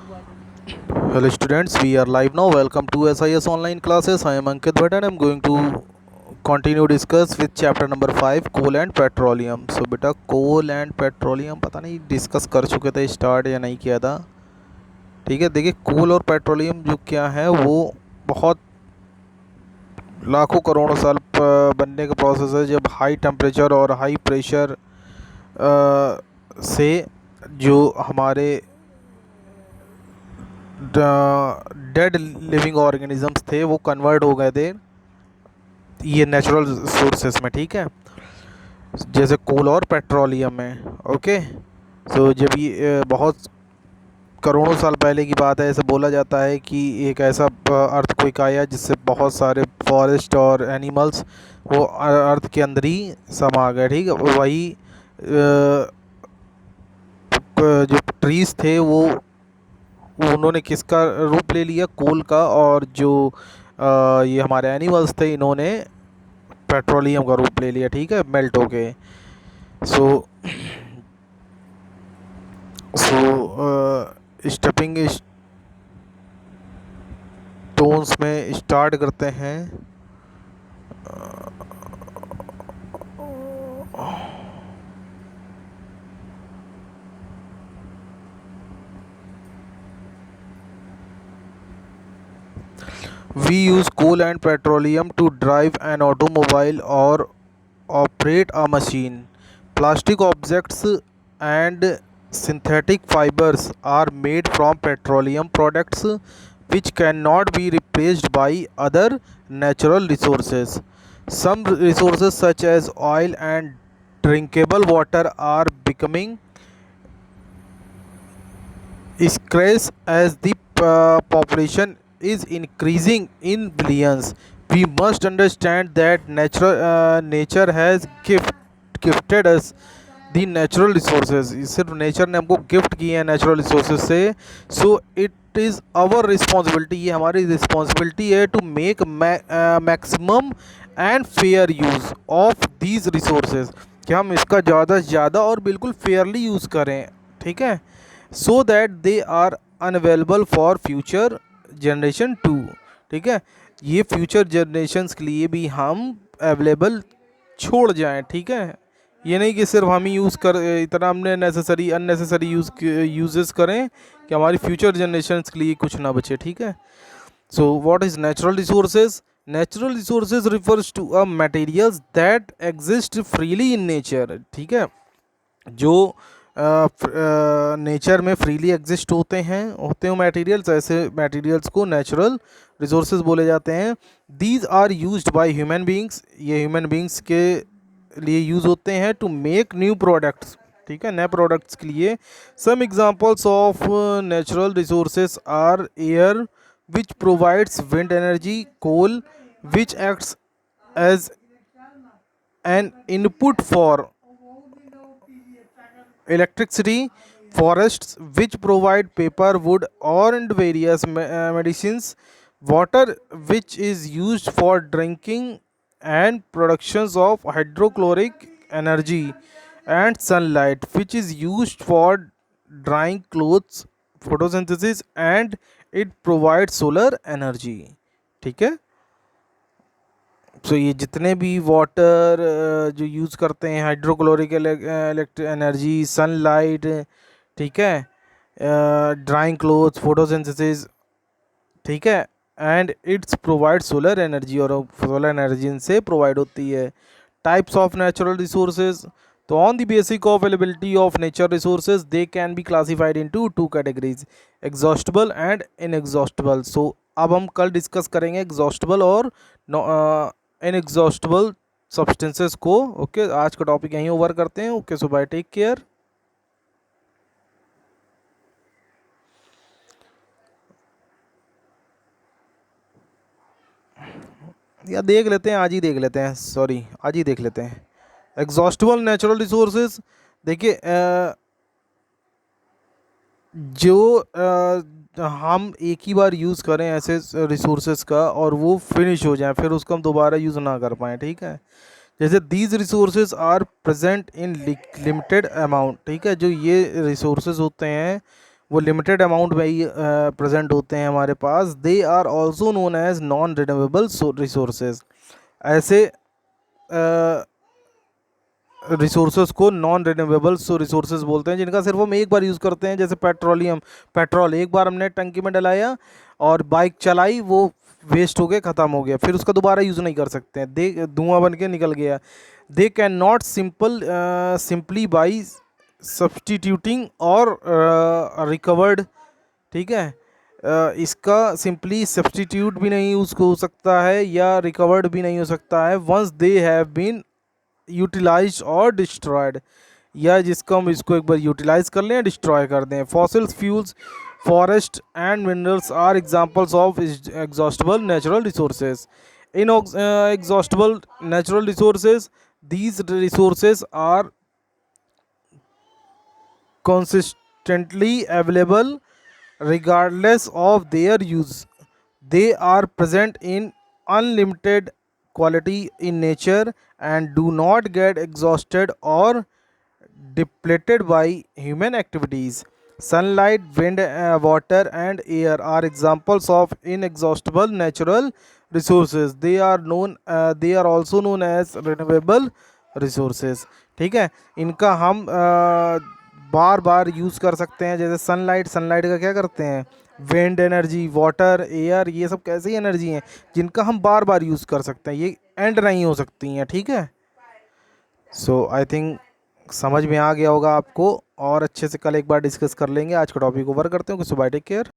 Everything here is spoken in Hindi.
Hello students, we are live now. Welcome to SIS online classes. I am Ankit Bhatt and I am going to continue discuss with chapter number 5 coal and petroleum. So बेटा coal and petroleum पता नहीं डिस्कस कर चुके थे स्टार्ट या नहीं किया था। ठीक है, देखिए कोल और पेट्रोलियम जो क्या है वो बहुत लाखों करोड़ों साल बनने का प्रोसेस है। जब हाई टेम्परेचर और हाई प्रेशर से जो हमारे डेड लिविंग ऑर्गेनिजम्स थे वो कन्वर्ट हो गए थे ये नेचुरल सोर्सेस में। ठीक है, जैसे कोल और पेट्रोलियम में। ओके, सो जब ये बहुत करोड़ों साल पहले की बात है, ऐसे बोला जाता है कि एक ऐसा अर्थक्वेक आया जिससे बहुत सारे फॉरेस्ट और एनिमल्स वो अर्थ के अंदर ही समा गए। ठीक है, वही जो ट्रीज थे वो उन्होंने किसका रूप ले लिया, कोल का, और जो ये हमारे एनिमल्स थे इन्होंने पेट्रोलियम का रूप ले लिया। ठीक है, मेल्ट हो गए। सो स्टेपिंग स्टोन्स में स्टार्ट करते हैं। We use coal and petroleum to drive an automobile or operate a machine. Plastic objects and synthetic fibers are made from petroleum products which cannot be replaced by other natural resources. Some resources such as oil and drinkable water are becoming scarce as the population is increasing in billions. We must understand that nature has gifted us the natural resources. सिर्फ नेचर ने हमको गिफ्ट किए हैं नेचुरल रिसोर्सेज से। So it is our responsibility, ये हमारी रिस्पॉन्सिबिलिटी है to make maximum and fair use of these resources, कि हम इसका ज़्यादा से ज़्यादा और बिल्कुल फेयरली यूज़ करें। ठीक है, so that they are unavailable for future generation too. ठीक है, ये फ्यूचर जनरेशन्स के लिए भी हम अवेलेबल छोड़ जाएं। ठीक है, ये नहीं कि सिर्फ हम ही यूज़ कर इतना हमने अननेसेसरी यूजेस करें कि हमारी फ्यूचर जनरेशन्स के लिए कुछ ना बचे। ठीक है, so what is natural resources? Natural resources refers to a materials that exist freely in nature. ठीक है, जो नेचर में फ्रीली एग्जिस्ट होते हैं मटेरियल्स, ऐसे मटेरियल्स को नेचुरल रिसोर्सेज बोले जाते हैं। These are used by human beings, ये ह्यूमन बींग्स के लिए यूज़ होते हैं टू मेक न्यू प्रोडक्ट्स। ठीक है, नए प्रोडक्ट्स के लिए। Some examples of natural resources are air which provides wind energy, coal which acts as an input for electricity, forests which provide paper, wood, or and various medicines, water which is used for drinking and productions of hydrochloric energy, and sunlight which is used for drying clothes, photosynthesis, and it provides solar energy. ठीक है, सो ये जितने भी वाटर जो यूज़ करते हैं, हाइड्रोक्लोरिक इलेक्ट्रिक एनर्जी, सनलाइट, ठीक है, ड्राइंग क्लोथ्स, फोटोसिंथेसिस, ठीक है, and it's provide solar energy, और सोलर एनर्जी इनसे प्रोवाइड होती है। टाइप्स ऑफ नेचुरल रिसोर्सेज, तो on the basic of availability of nature resources they can be classified into two categories, exhaustible and inexhaustible. So अब हम कल डिस्कस करेंगे एग्जॉस्टिबल और इनएग्जॉस्टिबल सब्सटेंसेस को। ओके, आज का टॉपिक यहीं ओवर करते हैं। ओके, सो बाय, टेक केयर। या देख लेते हैं, आज ही देख लेते हैं, सॉरी आज ही देख लेते हैं एग्जॉस्टिबल नेचुरल रिसोर्सेज। देखिए जो हम एक ही बार यूज़ करें ऐसे रिसोर्सेज का और वो फिनिश हो जाए, फिर उसको हम दोबारा यूज़ ना कर पाएँ। ठीक है, जैसे these resources are present in limited amount. ठीक है, जो ये रिसोर्सेज होते हैं वो लिमिटेड अमाउंट में ही प्रेजेंट होते हैं हमारे पास। They are also known as non renewable resources. ऐसे रिसोर्सेज को नॉन रिन्यूएबल रिसोर्सेज बोलते हैं, जिनका सिर्फ हम एक बार यूज़ करते हैं। जैसे पेट्रोलियम, पेट्रोल एक बार हमने टंकी में डलाया और बाइक चलाई, वो वेस्ट हो गया, ख़त्म हो गया, फिर उसका दोबारा यूज़ नहीं कर सकते हैं, दे धुआं बन के निकल गया। They can not simply by substituting और रिकवर्ड। ठीक है, इसका सिंपली सब्सटीट्यूट भी नहीं यूज़ हो सकता है या रिकवर्ड भी नहीं हो सकता है। Once they have been utilize और डिस्ट्रॉयड, या जिसको हम इसको एक बार यूटिलाइज कर लें या डिस्ट्रॉय कर दें। Fossils fuels, forest and minerals are examples of exhaustible natural resources. In exhaustible natural resources, these resources are consistently available regardless of their use. They are present in unlimited quality in nature and do not get exhausted or depleted by human activities. Sunlight, wind, water, and air are examples of inexhaustible natural resources. They are also known as renewable resources. ठीक है, इनका हम बार बार यूज़ कर सकते हैं। जैसे सनलाइट, सनलाइट का क्या करते हैं, विंड एनर्जी, वाटर, एयर, ये सब कैसी एनर्जी हैं जिनका हम बार बार यूज़ कर सकते हैं, ये एंड नहीं हो सकती हैं। ठीक है, सो आई थिंक समझ में आ गया होगा आपको, और अच्छे से कल एक बार डिस्कस कर लेंगे। आज का टॉपिक ओवर करते हैं। सो बाय, टेक केयर।